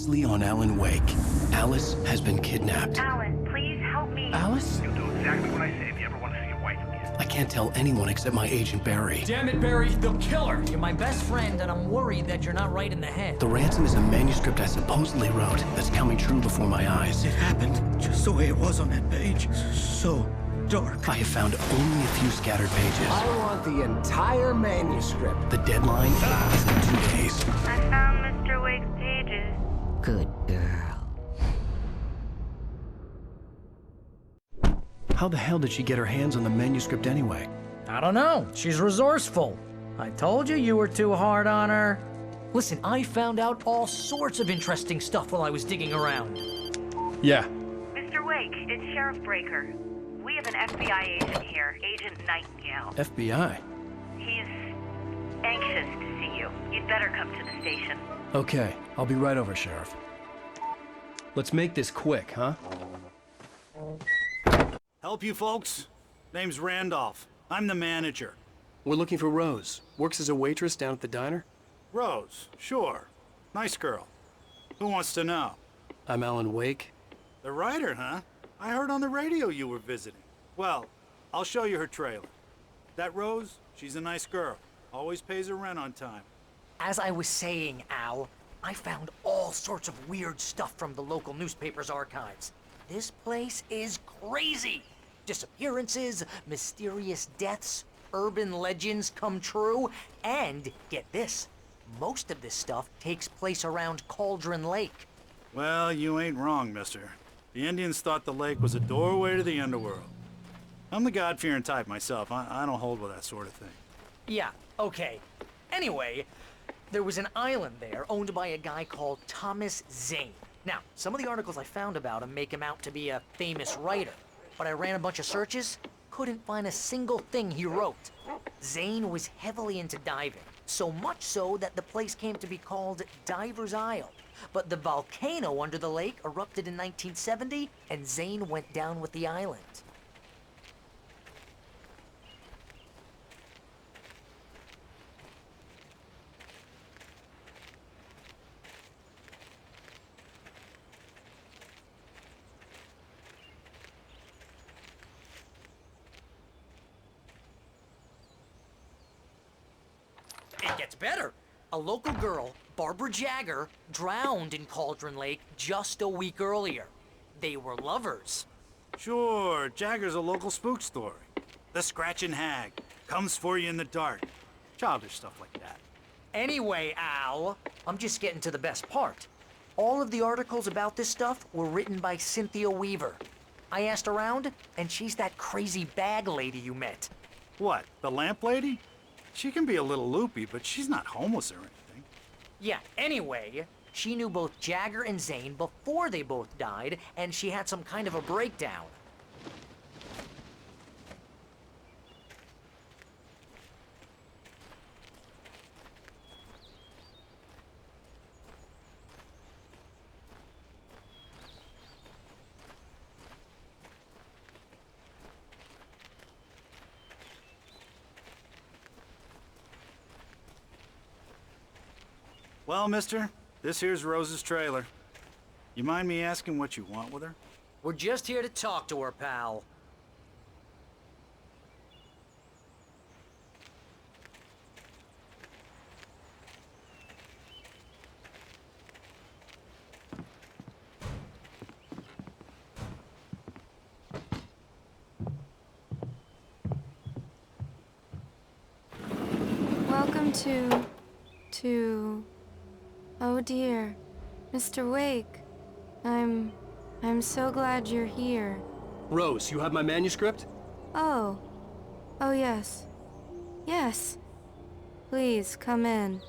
previously on Alan Wake. Alice has been kidnapped. Alan, please help me. Alice? You'll do exactly what I say if you ever want to see your wife again. I can't tell anyone except my agent Barry. Damn it, Barry, they'll kill her. You're my best friend, and I'm worried that you're not right in the head. The ransom is a manuscript I supposedly wrote that's coming true before my eyes. It happened just the way it was on that page. So dark. I have found only a few scattered pages. I want the entire manuscript. The deadline is in 2 days. I found Mr. Wake's pages. Good girl. How the hell did she get her hands on the manuscript anyway? I don't know. She's resourceful. I told you you were too hard on her. Listen, I found out all sorts of interesting stuff while I was digging around. Yeah. Mr. Wake, it's Sheriff Breaker. We have an FBI agent here, Agent Nightingale. FBI? He's anxious to see you. You'd better come to the station. Okay, I'll be right over, Sheriff. Let's make this quick, huh? Help you folks? Name's Randolph. I'm the manager. We're looking for Rose. Works as a waitress down at the diner. Rose, sure. Nice girl. Who wants to know? I'm Alan Wake. The writer, huh? I heard on the radio you were visiting. Well, I'll show you her trailer. That Rose, she's a nice girl. Always pays her rent on time. As I was saying, Al, I found all sorts of weird stuff from the local newspaper's archives. This place is crazy. Disappearances, mysterious deaths, urban legends come true, and get this, most of this stuff takes place around Cauldron Lake. Well, you ain't wrong, mister. The Indians thought the lake was a doorway to the underworld. I'm the God-fearing type myself. I don't hold with that sort of thing. Yeah, okay. Anyway, there was an island there owned by a guy called Thomas Zane. Now, some of the articles I found about him make him out to be a famous writer, but I ran a bunch of searches, couldn't find a single thing he wrote. Zane was heavily into diving, so much so that the place came to be called Diver's Isle. But the volcano under the lake erupted in 1970, and Zane went down with the island. It gets better. A local girl, Barbara Jagger, drowned in Cauldron Lake just a week earlier. They were lovers. Sure, Jagger's a local spook story. The Scratching Hag comes for you in the dark. Childish stuff like that. Anyway, Al, I'm just getting to the best part. All of the articles about this stuff were written by Cynthia Weaver. I asked around, and she's that crazy bag lady you met. What, the lamp lady? She can be a little loopy, but she's not homeless or anything. Yeah, anyway, she knew both Jagger and Zane before they both died, and she had some kind of a breakdown. Well, mister, this here's Rose's trailer. You mind me asking what you want with her? We're just here to talk to her, pal. Welcome to... Oh dear, Mr. Wake. I'm so glad you're here. Rose, you have my manuscript? Oh. Oh yes. Yes. Please, come in.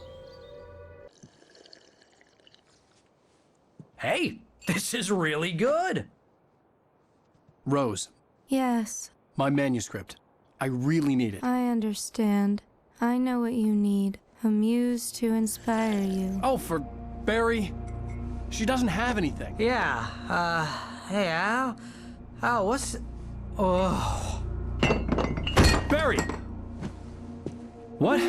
Hey, this is really good. Rose, Yes, my manuscript. I really need it. I understand. I know what you need. A muse to inspire you. Oh, for Barry. She doesn't have anything. Yeah, hey, Al? Al, what's... Oh... Barry! What?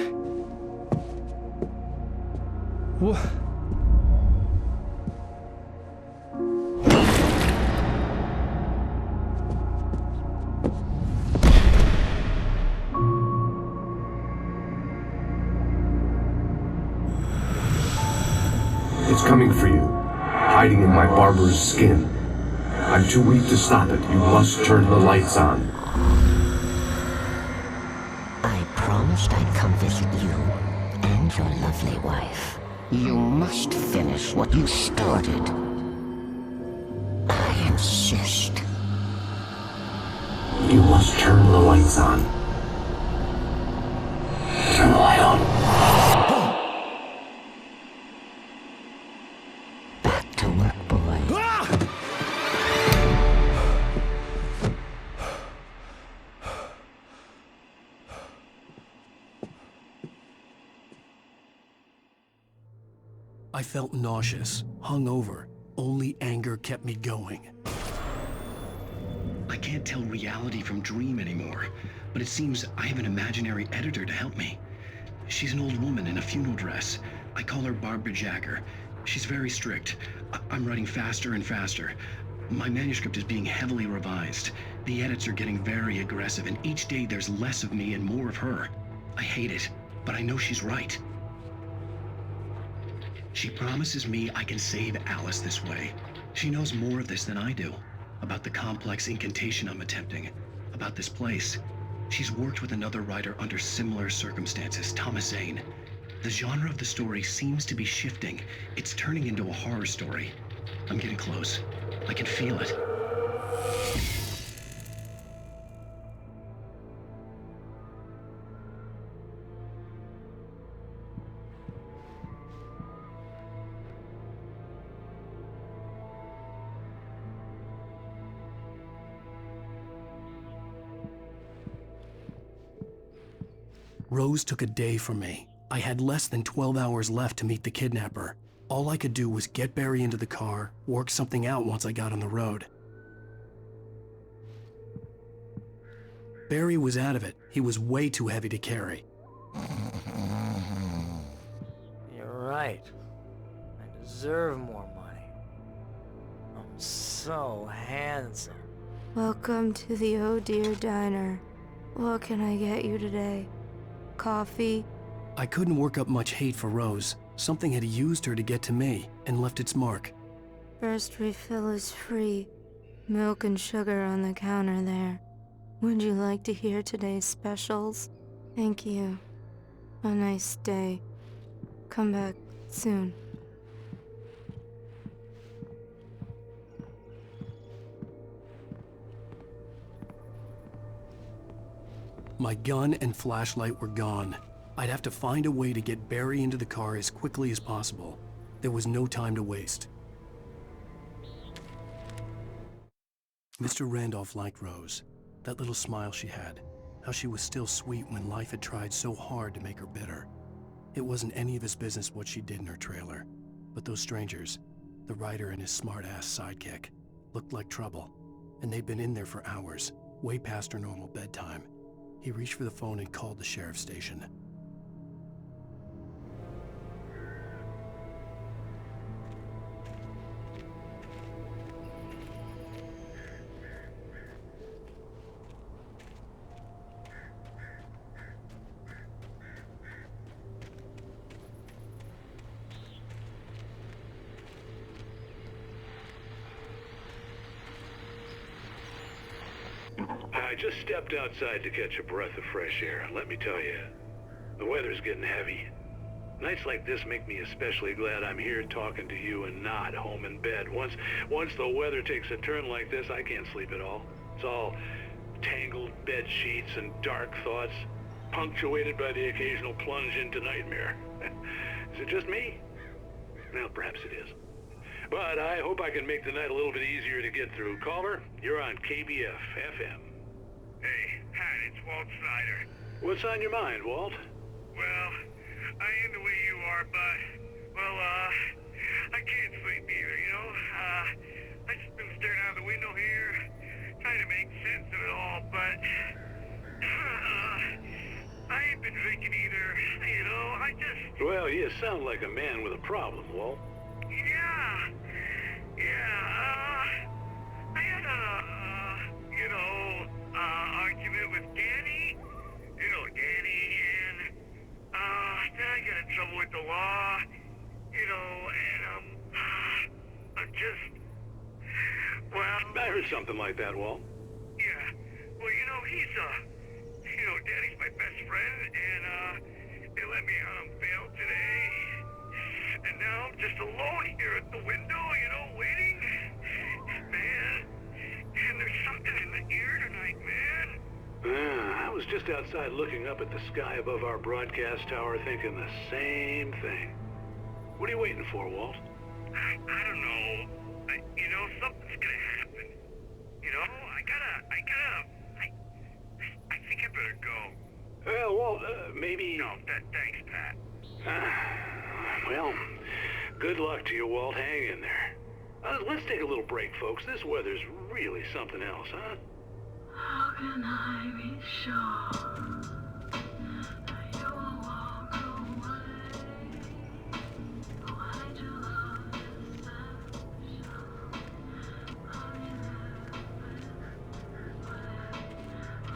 coming for you, hiding in my barber's skin. I'm too weak to stop it. You must turn the lights on. I promised I'd come visit you and your lovely wife. You must finish what you started. I insist. You must turn the lights on. Turn the light on. Back to work, boy. I felt nauseous, hungover. Only anger kept me going. I can't tell reality from dream anymore, but it seems I have an imaginary editor to help me. She's an old woman in a funeral dress. I call her Barbara Jagger. She's very strict. I'm writing faster and faster. My manuscript is being heavily revised. The edits are getting very aggressive, and each day there's less of me and more of her. I hate it, but I know she's right. She promises me I can save Alice this way. She knows more of this than I do. About the complex incantation I'm attempting. About this place. She's worked with another writer under similar circumstances, Thomas Zane. The genre of the story seems to be shifting. It's turning into a horror story. I'm getting close. I can feel it. Rose took a day from me. I had less than 12 hours left to meet the kidnapper. All I could do was get Barry into the car, work something out once I got on the road. Barry was out of it. He was way too heavy to carry. You're right. I deserve more money. I'm so handsome. Welcome to the Oh Dear Diner. What can I get you today? Coffee? I couldn't work up much hate for Rose. Something had used her to get to me and left its mark. First refill is free. Milk and sugar on the counter there. Would you like to hear today's specials? Thank you. A nice day. Come back soon. My gun and flashlight were gone. I'd have to find a way to get Barry into the car as quickly as possible. There was no time to waste. Mr. Randolph liked Rose. That little smile she had. How she was still sweet when life had tried so hard to make her bitter. It wasn't any of his business what she did in her trailer. But those strangers, the writer and his smart-ass sidekick, looked like trouble. And they'd been in there for hours, way past her normal bedtime. He reached for the phone and called the sheriff's station. I just stepped outside to catch a breath of fresh air. Let me tell you, the weather's getting heavy. Nights like this make me especially glad I'm here talking to you and not home in bed. Once the weather takes a turn like this, I can't sleep at all. It's all tangled bed sheets and dark thoughts, punctuated by the occasional plunge into nightmare. Is it just me? Well, perhaps it is. But I hope I can make the night a little bit easier to get through. Caller, you're on KBF FM. Hey, Pat, it's Walt Snyder. What's on your mind, Walt? Well, I am the way you are, but, well, I can't sleep either, you know? I just been staring out the window here, trying to make sense of it all, but, I ain't been drinking either, you know? Well, you sound like a man with a problem, Walt. I had argument with Danny, and, then I got in trouble with the law, and, Well, I heard something like that, Walt. yeah. Well, he's, Daddy's my best friend, and, they let me out on bail today. And now I'm just alone here at the window, waiting. Man, and there's something in the air tonight, man. I was just outside looking up at the sky above our broadcast tower thinking the same thing. What are you waiting for, Walt? I don't know. Something's gonna happen. I think I better go. Well, Walt, maybe... No, thanks, Pat. Well, good luck to you, Walt. Hang in there. Let's take a little break, folks. This weather's really something else, huh? How can I be sure that you will walk away? Why did you love deception?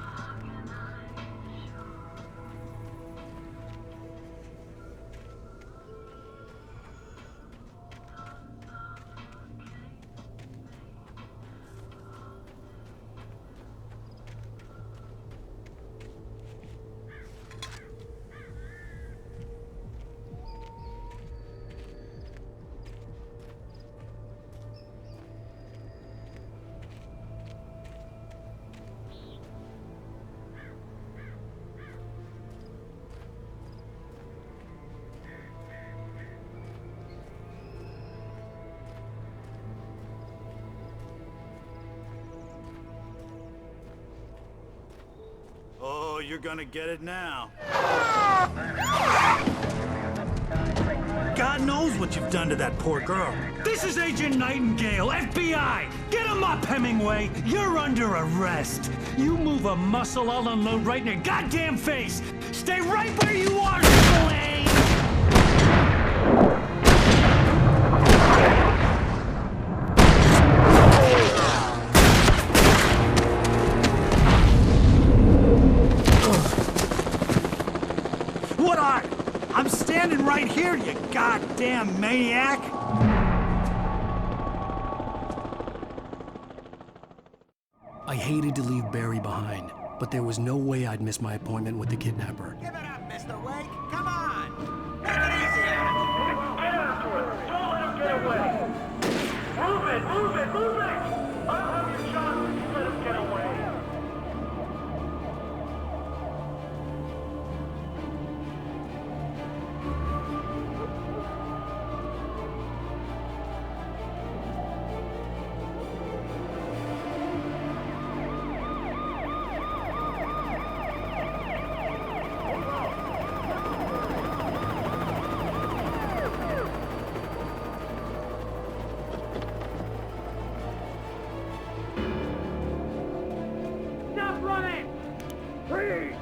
How can I be sure? Oh, you're gonna get it now. God knows what you've done to that poor girl. This is Agent Nightingale, FBI! Get him up, Hemingway! You're under arrest! You move a muscle, I'll unload right in your goddamn face! Stay right where you are, Slade! What are you? I'm standing right here, you goddamn maniac! I hated to leave Barry behind, but there was no way I'd miss my appointment with the kidnapper. Give it up, Mr. Wake. Come on. Make it easy. Get after it. Don't let him get away. Move it, move it, move it. I'll have your shot if you let him get away. Stop running! Freeze!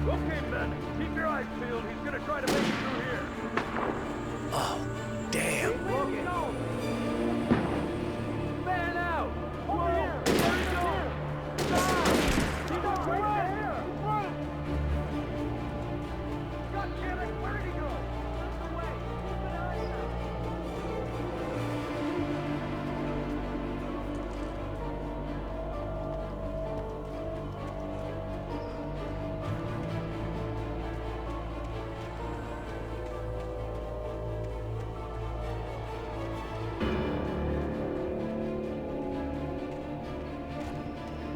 Okay, men, keep your eyes peeled. He's gonna try to make it through here. Oh, damn. Man out! Whoa! Where'd he go? Stop! He's right here! God damn it! Where did he go? Away! Keep an eye out!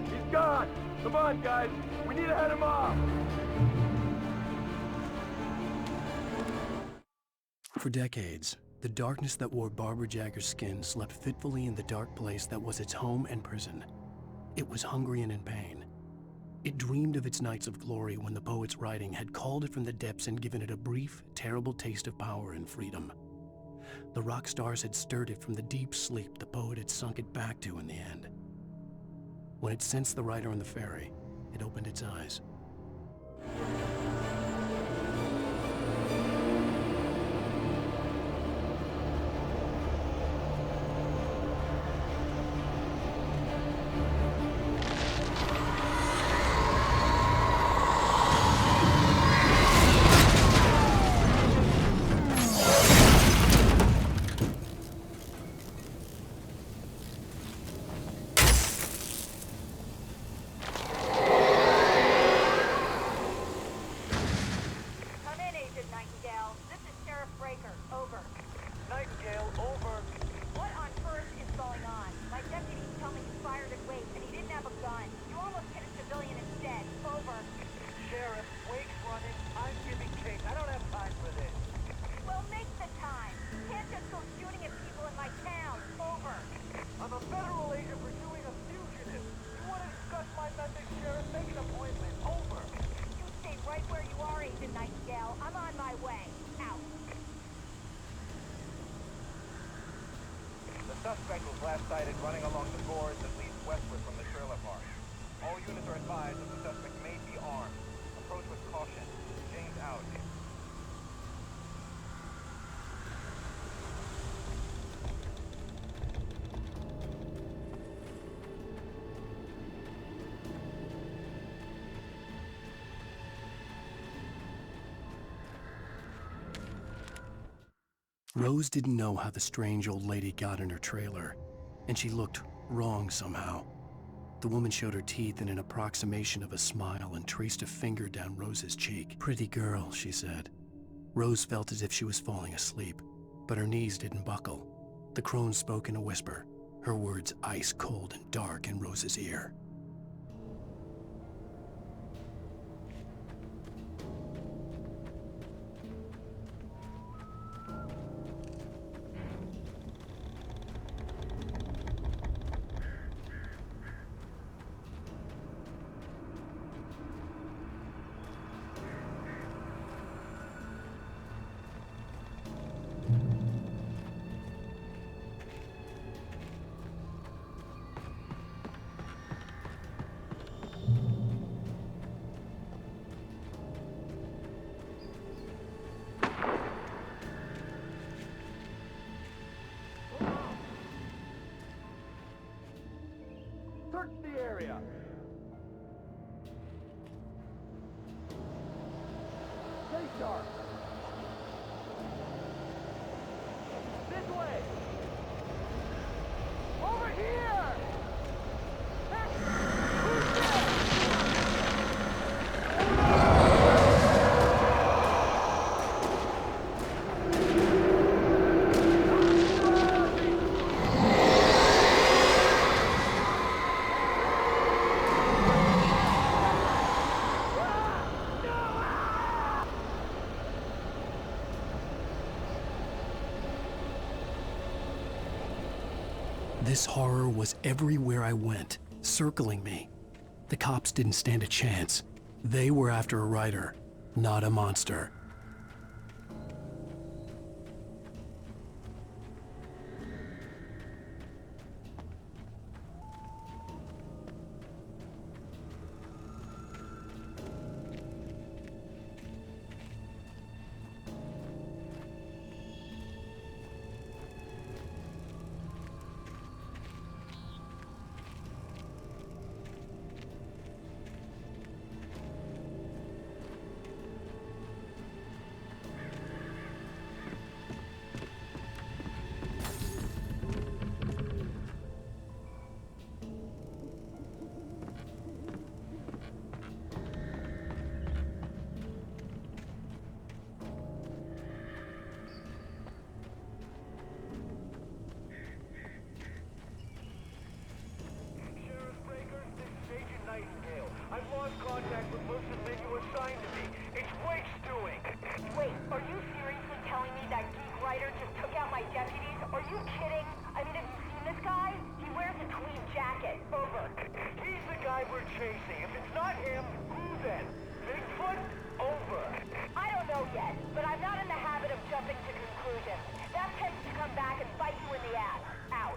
He's gone! Come on, guys! We need to head him off! For decades, the darkness that wore Barbara Jagger's skin slept fitfully in the dark place that was its home and prison. It was hungry and in pain. It dreamed of its nights of glory when the poet's writing had called it from the depths and given it a brief, terrible taste of power and freedom. The rock stars had stirred it from the deep sleep the poet had sunk it back to in the end. When it sensed the writer on the ferry, it opened its eyes. fired at Wake, and he didn't have a gun. You almost hit a civilian instead. Over. Sheriff, Wake's running. I'm giving chase. I don't have time for this. Well, make the time. You can't just go shooting at people in my town. Over. I'm a federal agent pursuing a fugitive. You want to discuss my methods, Sheriff? Make an appointment. Over. You stay right where you are, Agent Nightingale. I'm on my way. Out. The suspect was last sighted running along the gorge that leads westward from the trailer park. All units are advised that the suspect may be armed. Approach with caution. James out. Rose didn't know how the strange old lady got in her trailer, and she looked wrong somehow. The woman showed her teeth in an approximation of a smile and traced a finger down Rose's cheek. "Pretty girl," she said. Rose felt as if she was falling asleep, but her knees didn't buckle. The crone spoke in a whisper, her words ice cold and dark in Rose's ear. Search the area. Stay sharp. This way. Over here. This horror was everywhere I went, circling me. The cops didn't stand a chance. They were after a writer, not a monster. I've lost contact with most of the men you assigned to me. It's Wake's doing. Wait, are you seriously telling me that geek writer just took out my deputies? Are you kidding? I mean, have you seen this guy? He wears a tweed jacket. Over. He's the guy we're chasing. If it's not him, who then? Bigfoot? Over. I don't know yet, but I'm not in the habit of jumping to conclusions. That tends to come back and bite you in the ass. Out.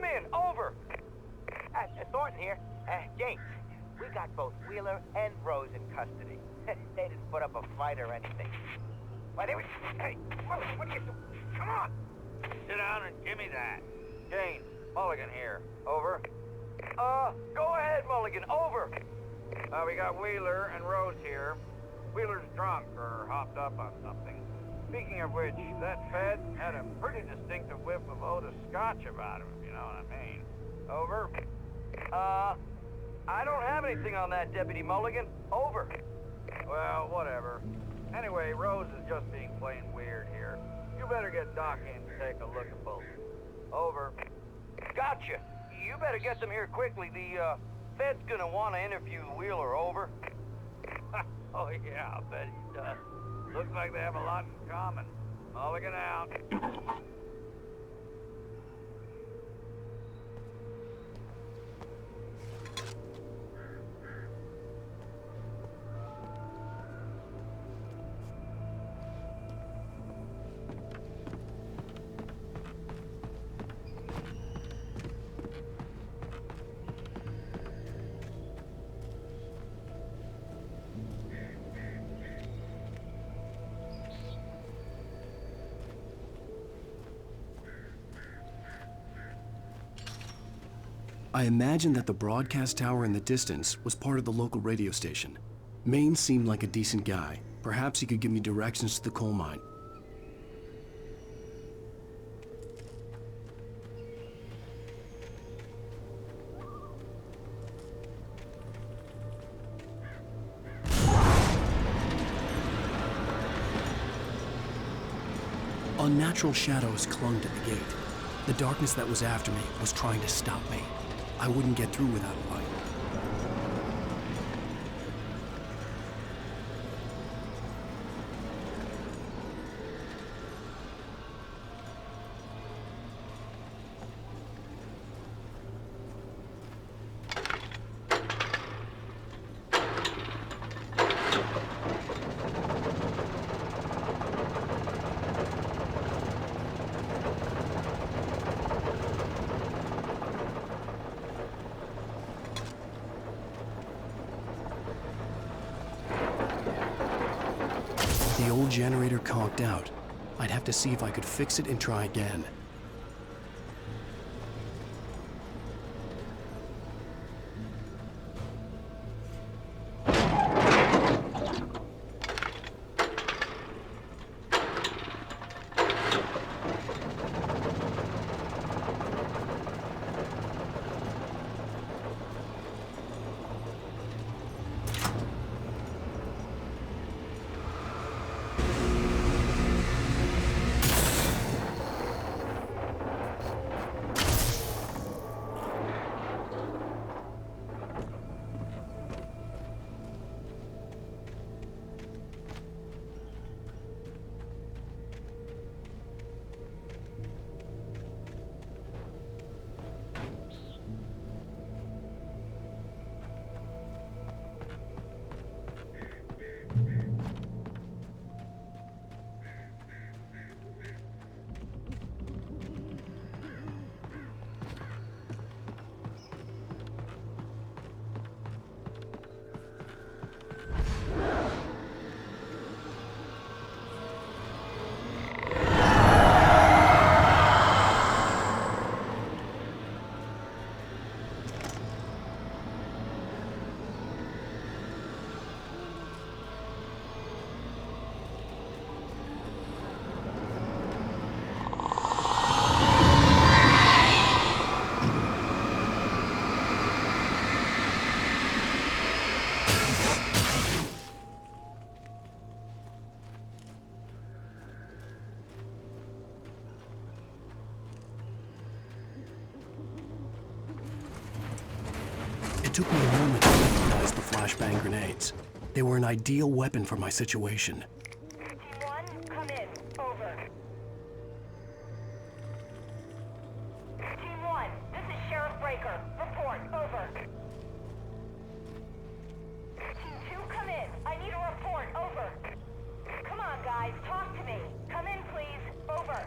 come in, over. Thornton here. James, we got both Wheeler and Rose in custody. They didn't put up a fight or anything. Why, hey, what are you doing? Come on. Sit down and give me that. James, Mulligan here. Over. Go ahead, Mulligan. Over. We got Wheeler and Rose here. Wheeler's drunk or hopped up on something. Speaking of which, that Fed had a pretty distinctive whiff of Otis Scotch about him, if you know what I mean. Over. I don't have anything on that, Deputy Mulligan. Over. Well, whatever. Anyway, Rose is just being plain weird here. You better get Doc in to take a look at both. Over. Gotcha. You better get them here quickly. The, Fed's gonna want to interview Wheeler. Over. Oh, yeah, I bet he does. Looks like they have a lot in common. Mulligan out. I imagined that the broadcast tower in the distance was part of the local radio station. Maine seemed like a decent guy. Perhaps he could give me directions to the coal mine. Unnatural shadows clung to the gate. The darkness that was after me was trying to stop me. I wouldn't get through without a light. The old generator conked out. I'd have to see if I could fix it and try again. It took me a moment to recognize the flashbang grenades. They were an ideal weapon for my situation. Team 1, come in. Over. Team 1, this is Sheriff Breaker. Report. Over. Team 2, come in. I need a report. Over. Come on, guys. Talk to me. Come in, please. Over.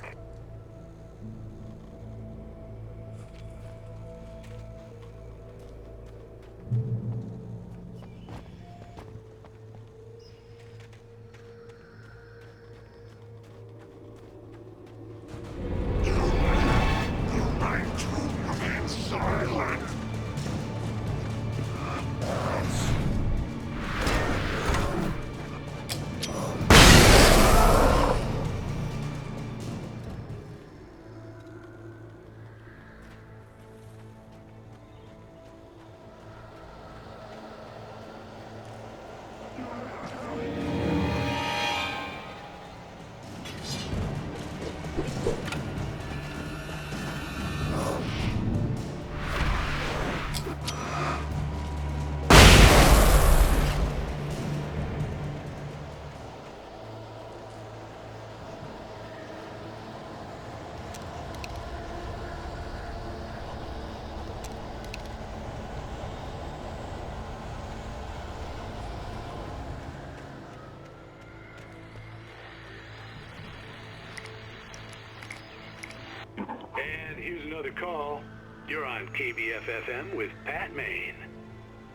And here's another call. You're on KBF-FM with Pat Maine.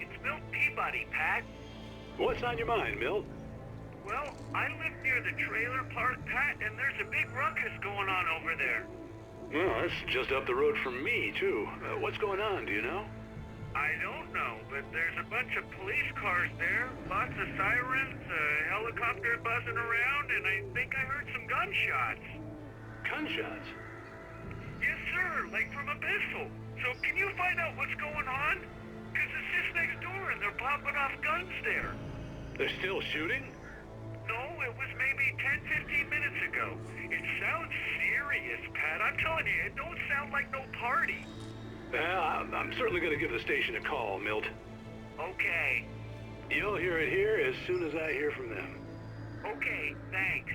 It's Milt Peabody, Pat. What's on your mind, Milt? Well, I live near the trailer park, Pat, and there's a big ruckus going on over there. Well, that's just up the road from me, too. What's going on, do you know? I don't know, but there's a bunch of police cars there, lots of sirens, a helicopter buzzing around, and I think I heard some gunshots. Gunshots? Yes, sir, like from a pistol. So can you find out what's going on? Because it's just next door and they're popping off guns there. They're still shooting? No, it was maybe 10, 15 minutes ago. It sounds serious, Pat. I'm telling you, it don't sound like no party. I'm certainly going to give the station a call, Milt. Okay. You'll hear it here as soon as I hear from them. Okay, thanks.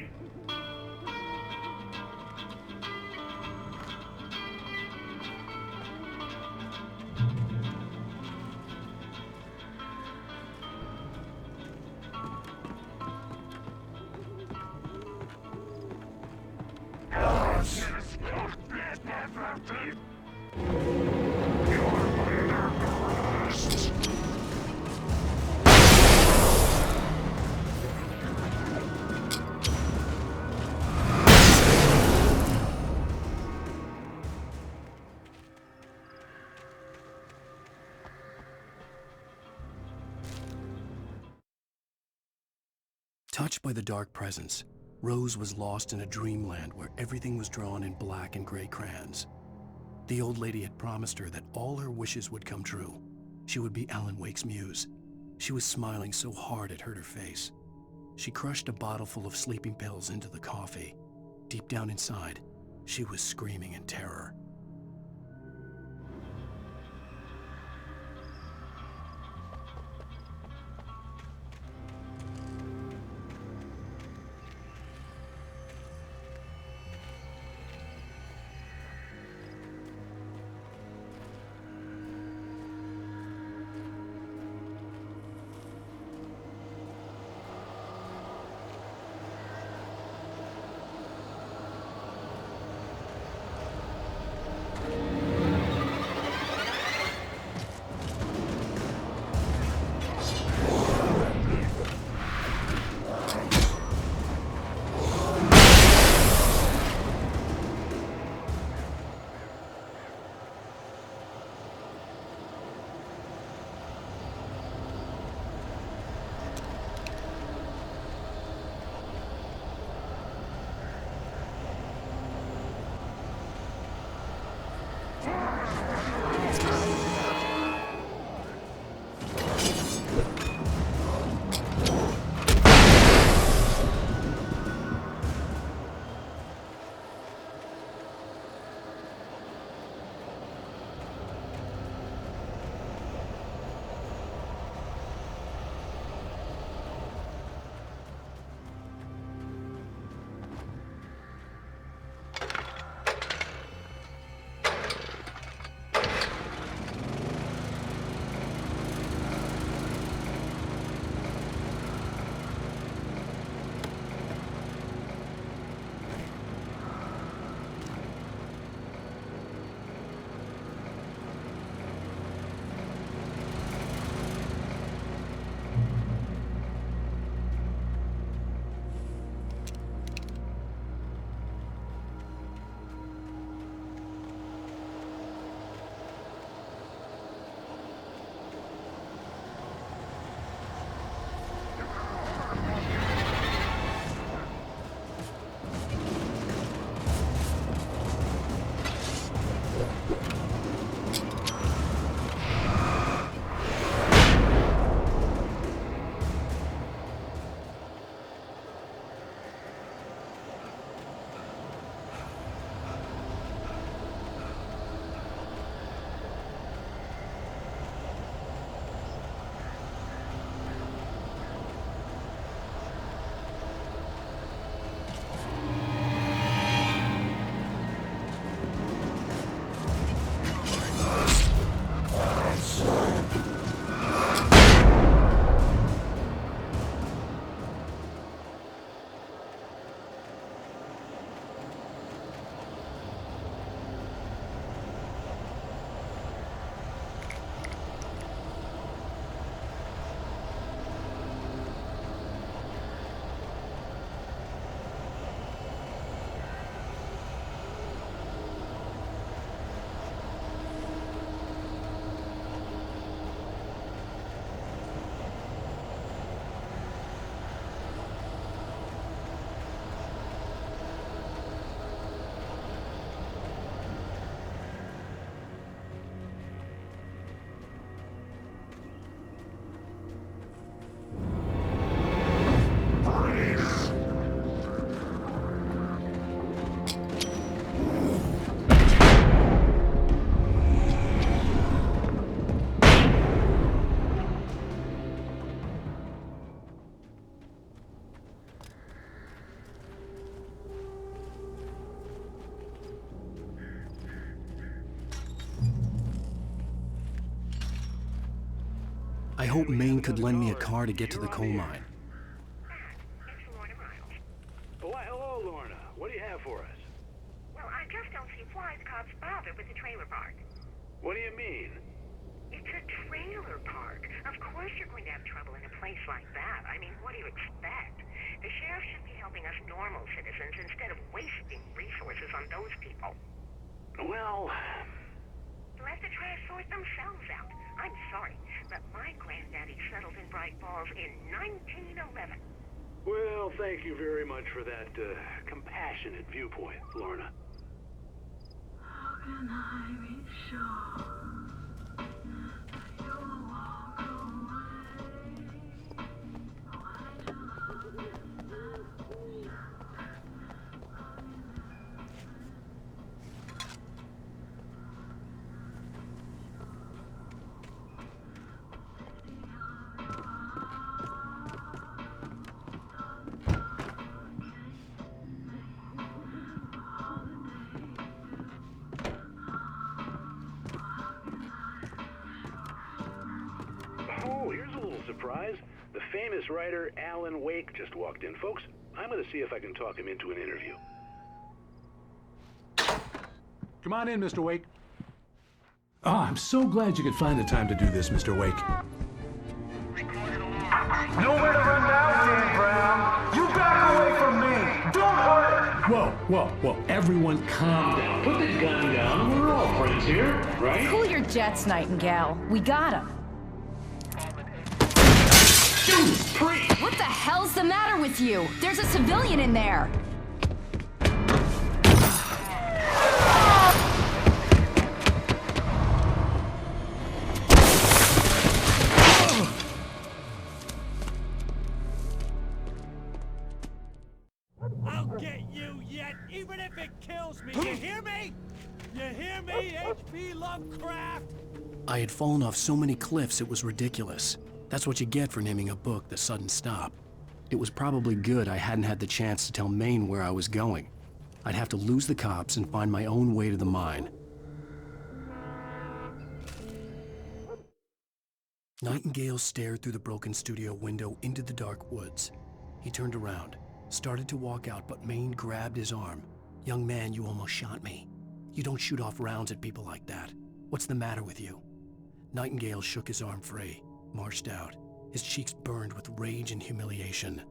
Touched by the dark presence, Rose was lost in a dreamland where everything was drawn in black and gray crayons. The old lady had promised her that all her wishes would come true. She would be Alan Wake's muse. She was smiling so hard it hurt her face. She crushed a bottle full of sleeping pills into the coffee. Deep down inside, she was screaming in terror. I hoped Maine could lend me a car to get to the coal mine. Why, hello, Lorna. What do you have for us? Well, I just don't see why the cops bother with the trailer park. What do you mean? It's a trailer park. Of course you're going to have trouble in a place like that. I mean, what do you expect? The sheriff should be helping us normal citizens instead of wasting resources on those people. Well... Let the trash sort themselves out. I'm sorry, but my granddaddy settled in Bright Falls in 1911. Well, thank you very much for that, compassionate viewpoint, Lorna. How can I be sure that you'll walk away? Why do love get that Oh, here's a little surprise. The famous writer Alan Wake just walked in. Folks, I'm going to see if I can talk him into an interview. Come on in, Mr. Wake. Oh, I'm so glad you could find the time to do this, Mr. Wake. Nowhere to run now, Dan Brown. You back away from me. Don't hurt. Whoa. Everyone calm down. Put the gun down. We're all friends here, right? Cool your jets, Nightingale. We got him. What the hell's the matter with you? There's a civilian in there. I'll get you yet, even if it kills me. You hear me? You hear me, H.P. Lovecraft? I had fallen off so many cliffs it was ridiculous. That's what you get for naming a book The Sudden Stop. It was probably good I hadn't had the chance to tell Maine where I was going. I'd have to lose the cops and find my own way to the mine. Nightingale stared through the broken studio window into the dark woods. He turned around, started to walk out, but Maine grabbed his arm. "Young man, you almost shot me. You don't shoot off rounds at people like that. What's the matter with you?" Nightingale shook his arm free, marched out. His cheeks burned with rage and humiliation.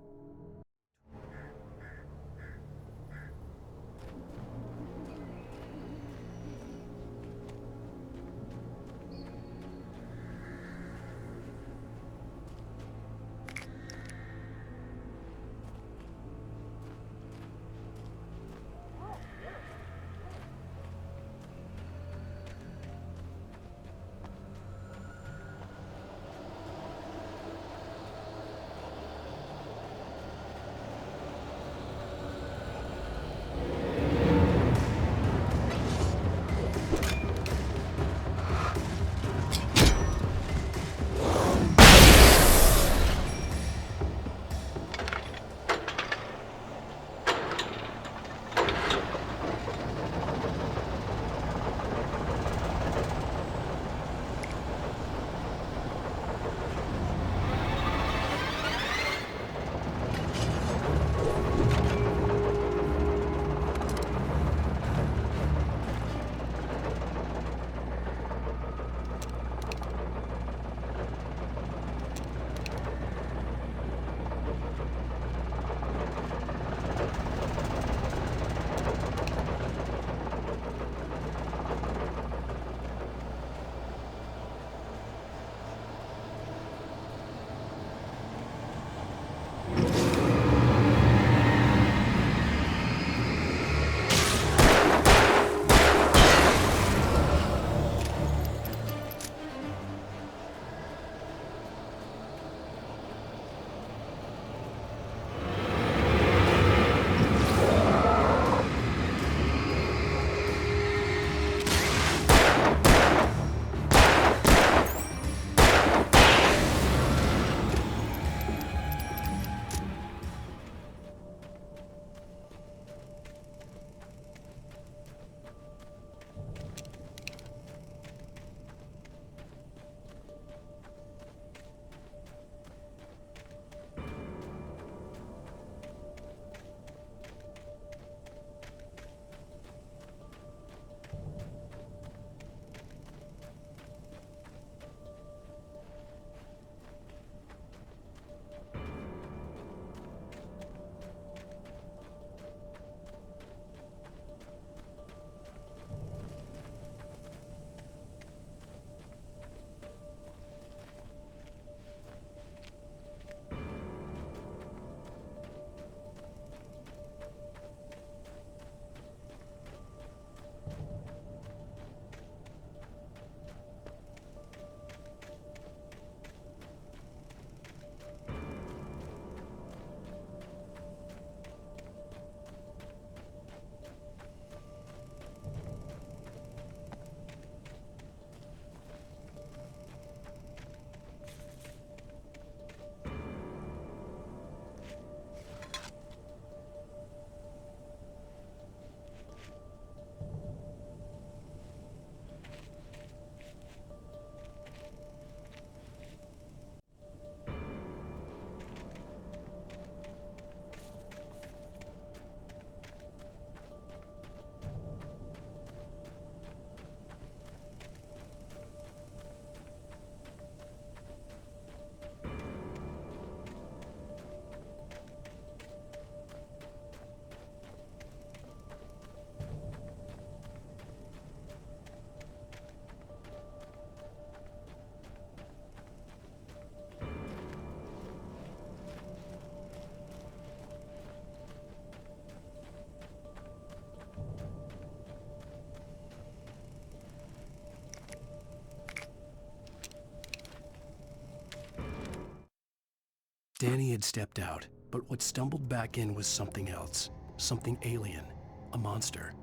Danny had stepped out, but what stumbled back in was something else. Something alien. A monster.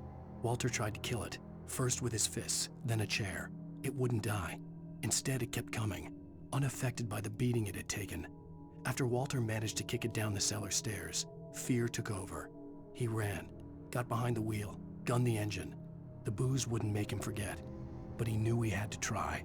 Walter tried to kill it, first with his fists, then a chair. It wouldn't die. Instead, it kept coming, unaffected by the beating it had taken. After Walter managed to kick it down the cellar stairs, fear took over. He ran, got behind the wheel, gunned the engine. The booze wouldn't make him forget, but he knew he had to try.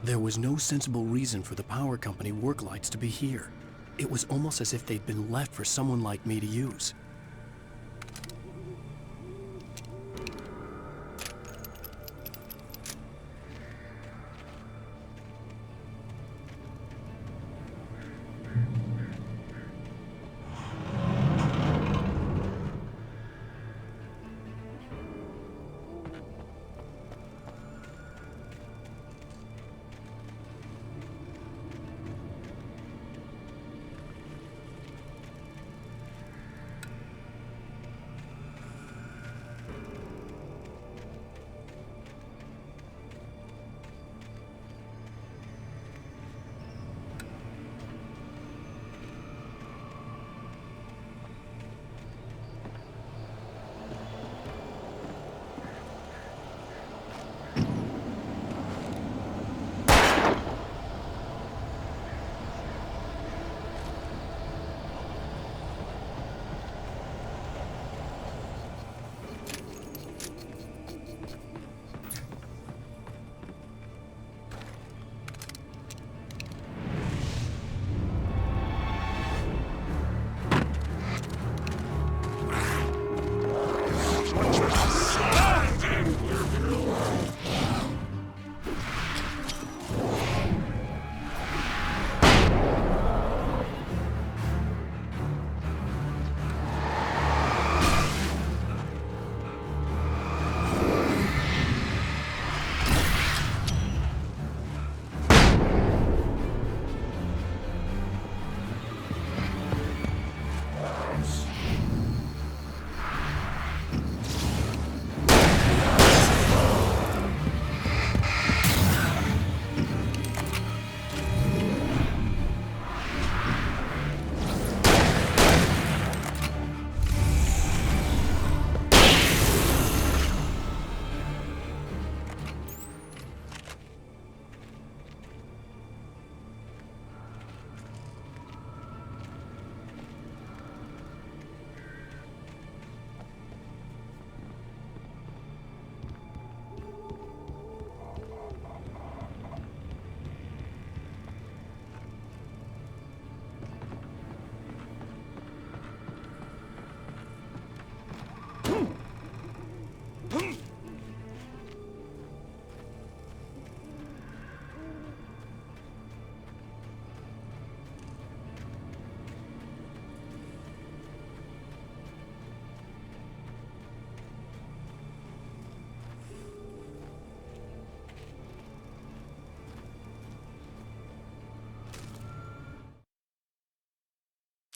There was no sensible reason for the power company work lights to be here. It was almost as if they'd been left for someone like me to use.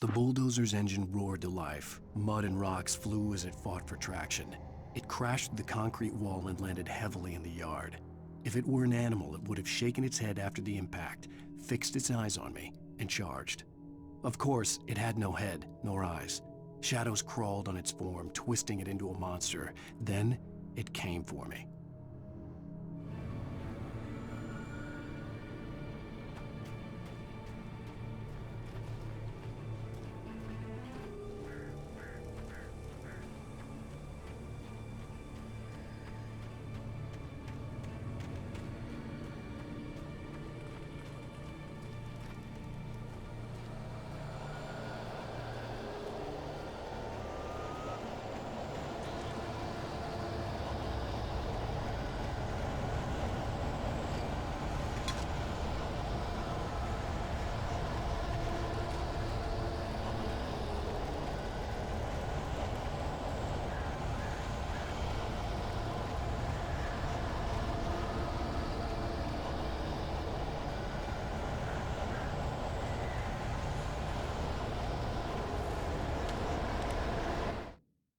The bulldozer's engine roared to life. Mud and rocks flew as it fought for traction. It crashed through the concrete wall and landed heavily in the yard. If it were an animal, it would have shaken its head after the impact, fixed its eyes on me, and charged. Of course, it had no head, nor eyes. Shadows crawled on its form, twisting it into a monster. Then, it came for me.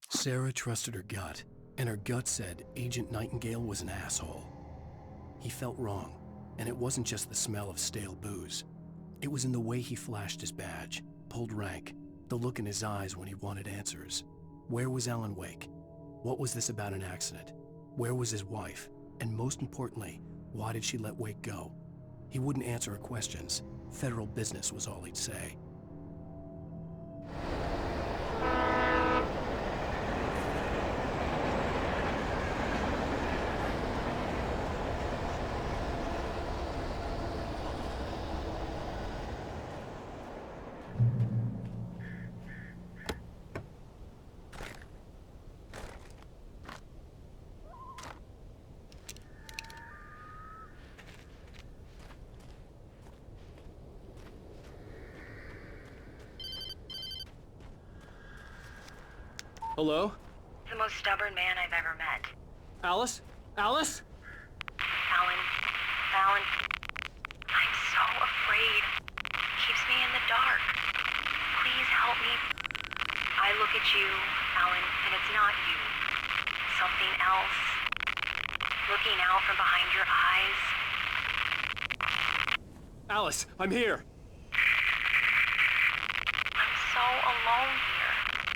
Sarah trusted her gut, and her gut said Agent Nightingale was an asshole. He felt wrong, and it wasn't just the smell of stale booze. It was in the way he flashed his badge, pulled rank, the look in his eyes when he wanted answers. Where was Alan Wake? What was this about an accident? Where was his wife? And most importantly, why did she let Wake go? He wouldn't answer her questions. Federal business was all he'd say. Hello? The most stubborn man I've ever met. Alice? Alice? Alan. I'm so afraid. Keeps me in the dark. Please help me. I look at you, Alan, and it's not you. Something else. Looking out from behind your eyes. Alice, I'm here. I'm so alone here.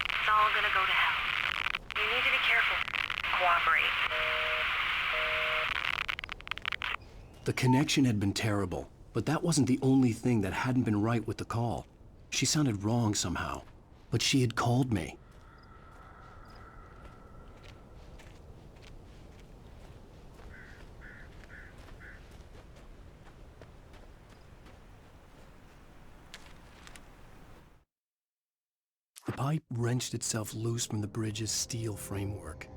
It's all gonna go to hell. You need to be careful. Cooperate. The connection had been terrible, but that wasn't the only thing that hadn't been right with the call. She sounded wrong somehow, but she had called me. The pipe wrenched itself loose from the bridge's steel framework.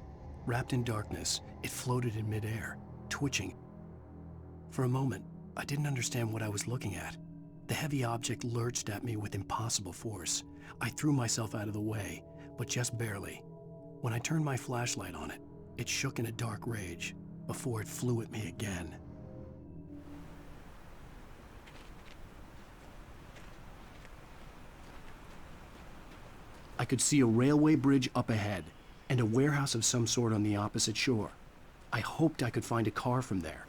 Wrapped in darkness, it floated in midair, twitching. For a moment, I didn't understand what I was looking at. The heavy object lurched at me with impossible force. I threw myself out of the way, but just barely. When I turned my flashlight on it, it shook in a dark rage before it flew at me again. I could see a railway bridge up ahead and a warehouse of some sort on the opposite shore. I hoped I could find a car from there,